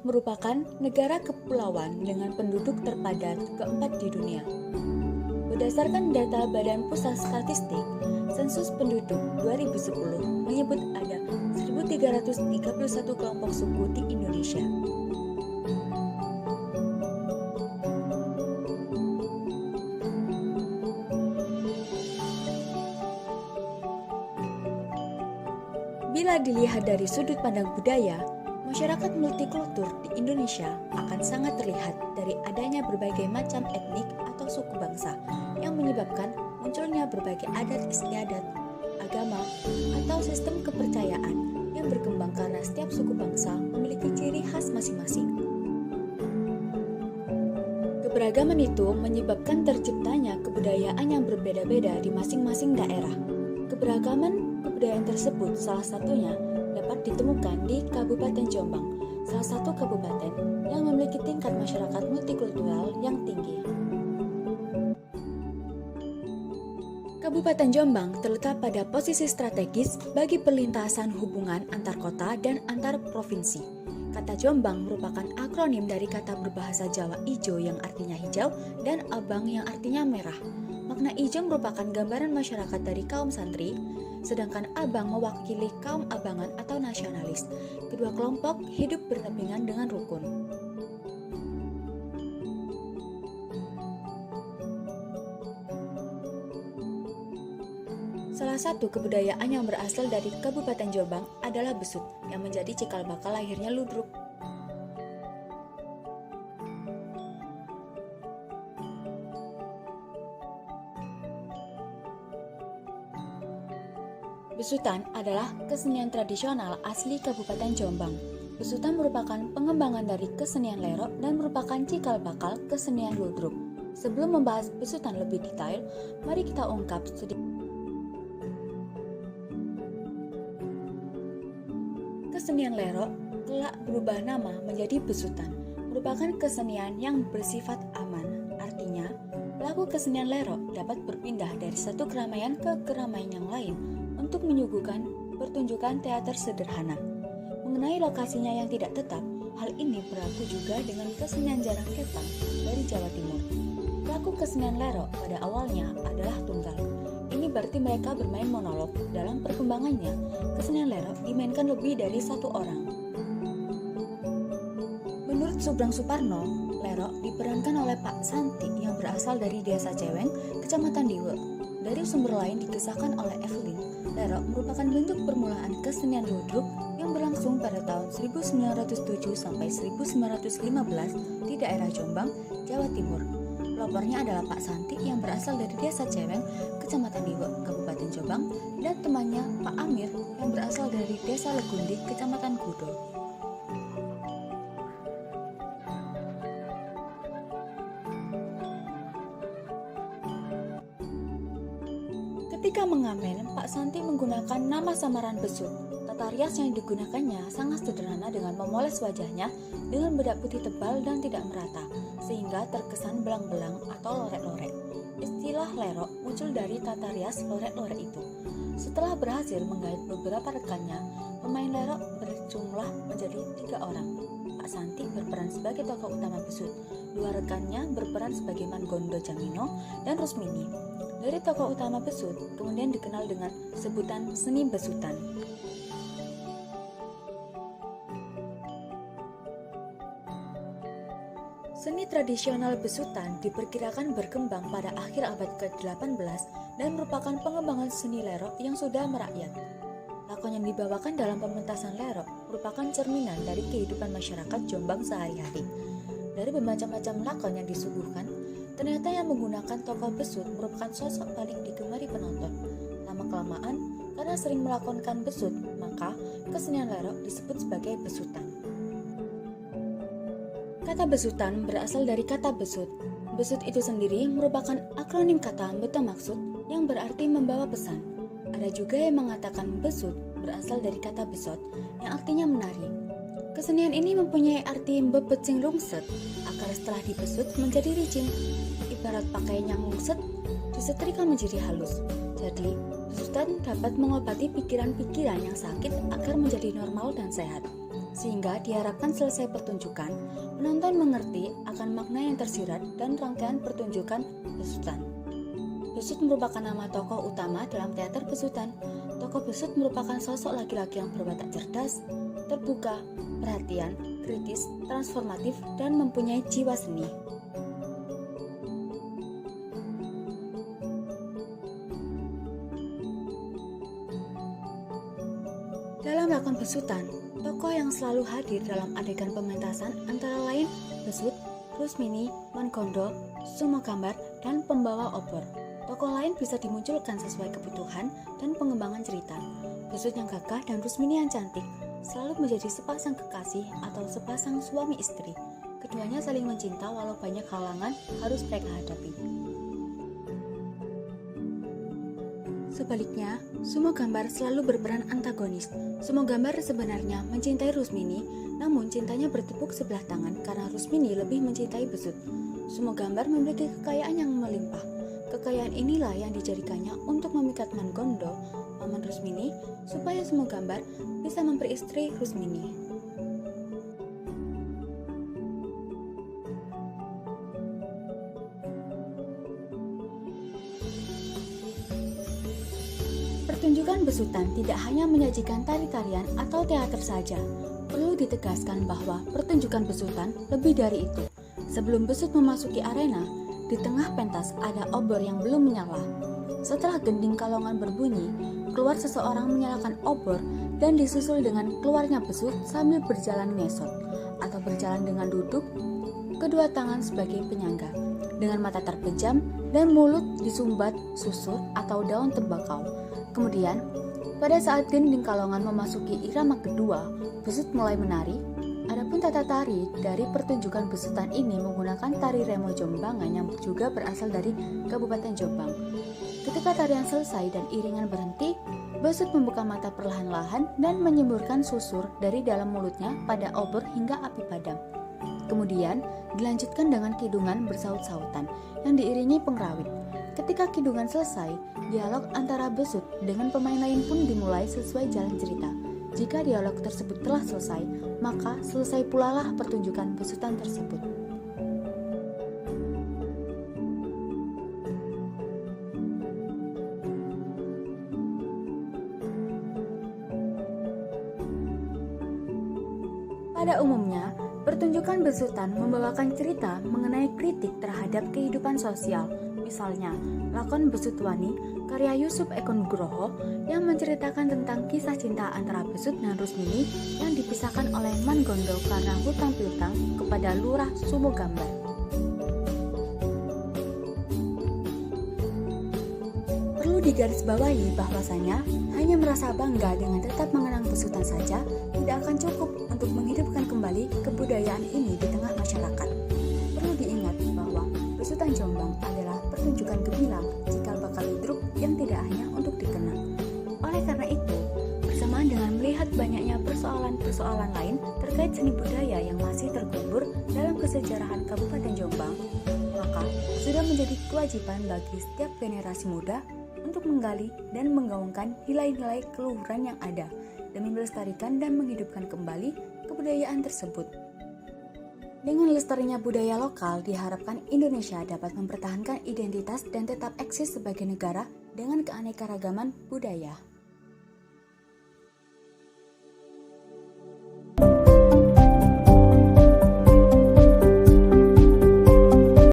merupakan negara kepulauan dengan penduduk terpadat keempat di dunia. Berdasarkan data Badan Pusat Statistik, sensus penduduk 2010 menyebut ada 1.331 kelompok suku di Indonesia. Bila dilihat dari sudut pandang budaya, masyarakat multikultur di Indonesia akan sangat terlihat dari adanya berbagai macam etnik atau suku bangsa yang menyebabkan munculnya berbagai adat istiadat, agama, atau sistem kepercayaan yang berkembang karena setiap suku bangsa memiliki ciri khas masing-masing. Keberagaman itu menyebabkan terciptanya kebudayaan yang berbeda-beda di masing-masing daerah. Keberagaman kebudayaan tersebut salah satunya dapat ditemukan di Kabupaten Jombang, salah satu kabupaten yang memiliki tingkat masyarakat multikultural yang tinggi. Kabupaten Jombang terletak pada posisi strategis bagi perlintasan hubungan antar kota dan antar provinsi. Kata Jombang merupakan akronim dari kata berbahasa Jawa ijo yang artinya hijau dan abang yang artinya merah. Makna ijo merupakan gambaran masyarakat dari kaum santri, sedangkan abang mewakili kaum abangan atau nasionalis. Kedua kelompok hidup berdampingan dengan rukun. Salah satu kebudayaan yang berasal dari Kabupaten Jombang adalah besut, yang menjadi cikal bakal lahirnya ludruk. Besutan adalah kesenian tradisional asli Kabupaten Jombang. Besutan merupakan pengembangan dari kesenian lerok dan merupakan cikal bakal kesenian ludruk. Sebelum membahas besutan lebih detail, mari kita ungkap sedikit. Kesenian lerok kelak berubah nama menjadi besutan, merupakan kesenian yang bersifat aman. Artinya, pelaku kesenian lerok dapat berpindah dari satu keramaian ke keramaian yang lain untuk menyuguhkan pertunjukan teater sederhana. Mengenai lokasinya yang tidak tetap, hal ini berlaku juga dengan kesenian jarang kepang dari Jawa Timur. Pelaku kesenian lerok pada awalnya adalah tunggal. Ini berarti mereka bermain monolog. Dalam perkembangannya, kesenian lerok dimainkan lebih dari satu orang. Menurut Subrang Suparno, lerok diperankan oleh Pak Santi yang berasal dari Desa Ceweng, Kecamatan Diwe. Dari sumber lain dikisahkan oleh Evelyn, lerok merupakan bentuk permulaan kesenian ludruk yang berlangsung pada tahun 1907 sampai 1915 di daerah Jombang, Jawa Timur. Pelopornya adalah Pak Santi yang berasal dari Desa Ceweng, Kecamatan Diwe, Kabupaten Jombang, dan temannya Pak Amir yang berasal dari Desa Legundi, Kecamatan Gudo. Ketika mengamen, Pak Santi menggunakan nama samaran besut. Tata rias yang digunakannya sangat sederhana dengan memoles wajahnya dengan bedak putih tebal dan tidak merata, sehingga terkesan belang-belang atau lorek-lorek. Istilah lerok muncul dari tata rias lorek-lorek itu. Setelah berhasil menggait beberapa rekannya, pemain lerok berjumlah menjadi 3 orang. Pak Santi berperan sebagai tokoh utama besut. 2 rekannya berperan sebagai Manggondo Jamino dan Rusmini. Dari tokoh utama besut, kemudian dikenal dengan sebutan seni besutan. Seni tradisional besutan diperkirakan berkembang pada akhir abad ke-18 dan merupakan pengembangan seni lerok yang sudah merakyat. Lakon yang dibawakan dalam pementasan lerok merupakan cerminan dari kehidupan masyarakat Jombang sehari-hari. Dari bermacam-macam lakon yang disuguhkan, ternyata yang menggunakan tokoh besut merupakan sosok paling digemari penonton. Lama-kelamaan, karena sering melakonkan besut, maka kesenian lerok disebut sebagai besutan. Kata besutan berasal dari kata besut. Besut itu sendiri merupakan akronim kata betamaksud yang berarti membawa pesan. Ada juga yang mengatakan besut berasal dari kata besot yang artinya menari. Kesenian ini mempunyai arti bebecing rungset, akar setelah dibesut menjadi licin. Ibarat pakaian yang lungset, disetrika menjadi halus. Jadi, besutan dapat mengobati pikiran-pikiran yang sakit agar menjadi normal dan sehat. sehingga diharapkan selesai pertunjukan, penonton mengerti akan makna yang tersirat dan rangkaian pertunjukan besutan. Besut merupakan nama tokoh utama dalam teater besutan. Tokoh besut merupakan sosok laki-laki yang berwatak cerdas, terbuka, perhatian, kritis, transformatif, dan mempunyai jiwa seni. Dalam lakon besutan, tokoh yang selalu hadir dalam adegan pementasan antara lain Besut, Rusmini, Mangondo, Sumogambar, dan pembawa obor. Tokoh lain bisa dimunculkan sesuai kebutuhan dan pengembangan cerita. Besut yang gagah dan Rusmini yang cantik selalu menjadi sepasang kekasih atau sepasang suami istri. Keduanya saling mencinta walau banyak halangan harus mereka hadapi. Sebaliknya, Sumogambar selalu berperan antagonis. Sumogambar sebenarnya mencintai Rusmini, namun cintanya bertepuk sebelah tangan karena Rusmini lebih mencintai Besut. Sumogambar memiliki kekayaan yang melimpah. Kekayaan inilah yang dijadikannya untuk memikat Mangondo, paman Rusmini, supaya Sumogambar bisa memperistri Rusmini. Pertunjukan besutan tidak hanya menyajikan tari-tarian atau teater saja. Perlu ditegaskan bahwa pertunjukan besutan lebih dari itu. Sebelum besut memasuki arena, di tengah pentas ada obor yang belum menyala. Setelah gending kalongan berbunyi, keluar seseorang menyalakan obor dan disusul dengan keluarnya besut sambil berjalan ngesot atau berjalan dengan duduk, kedua tangan sebagai penyangga, dengan mata terpejam dan mulut disumbat susur atau daun tembakau. Kemudian, pada saat gending kalongan memasuki irama kedua, besut mulai menari. Adapun tata tari dari pertunjukan besutan ini menggunakan tari remo Jombangan yang juga berasal dari Kabupaten Jombang. Ketika tarian selesai dan iringan berhenti, besut membuka mata perlahan-lahan dan menyemburkan susur dari dalam mulutnya pada obor hingga api padam. Kemudian dilanjutkan dengan kidungan bersaut-sautan yang diiringi pengrawit. Ketika kidungan selesai, dialog antara besut dengan pemain lain pun dimulai sesuai jalan cerita. Jika dialog tersebut telah selesai, maka selesai pula lah pertunjukan besutan tersebut. Pada umumnya, pertunjukan besutan membawakan cerita mengenai kritik terhadap kehidupan sosial. Misalnya, lakon Besutwani karya Yusuf Eko Nugroho yang menceritakan tentang kisah cinta antara Besut dan Rusmini yang dipisahkan oleh Mangondo karena hutang piutang kepada Lurah Sumogambar. Perlu digarisbawahi bahwasanya hanya merasa bangga dengan tetap mengenang besutan saja tidak akan cukup untuk menghidupkan kembali kebudayaan ini di tengah masyarakat. Perlu diingat bahwa besutan Jombang adalah pertunjukan gemilang cikal bakal ludruk yang tidak hanya untuk dikenang. Oleh karena itu, bersamaan dengan melihat banyaknya persoalan-persoalan lain terkait seni budaya yang masih terkubur dalam kesejarahan Kabupaten Jombang, maka sudah menjadi kewajiban bagi setiap generasi muda untuk menggali dan menggaungkan nilai-nilai keluhuran yang ada demi melestarikan dan menghidupkan kembali kebudayaan tersebut. Dengan lestarinya budaya lokal, diharapkan Indonesia dapat mempertahankan identitas dan tetap eksis sebagai negara dengan keanekaragaman budaya.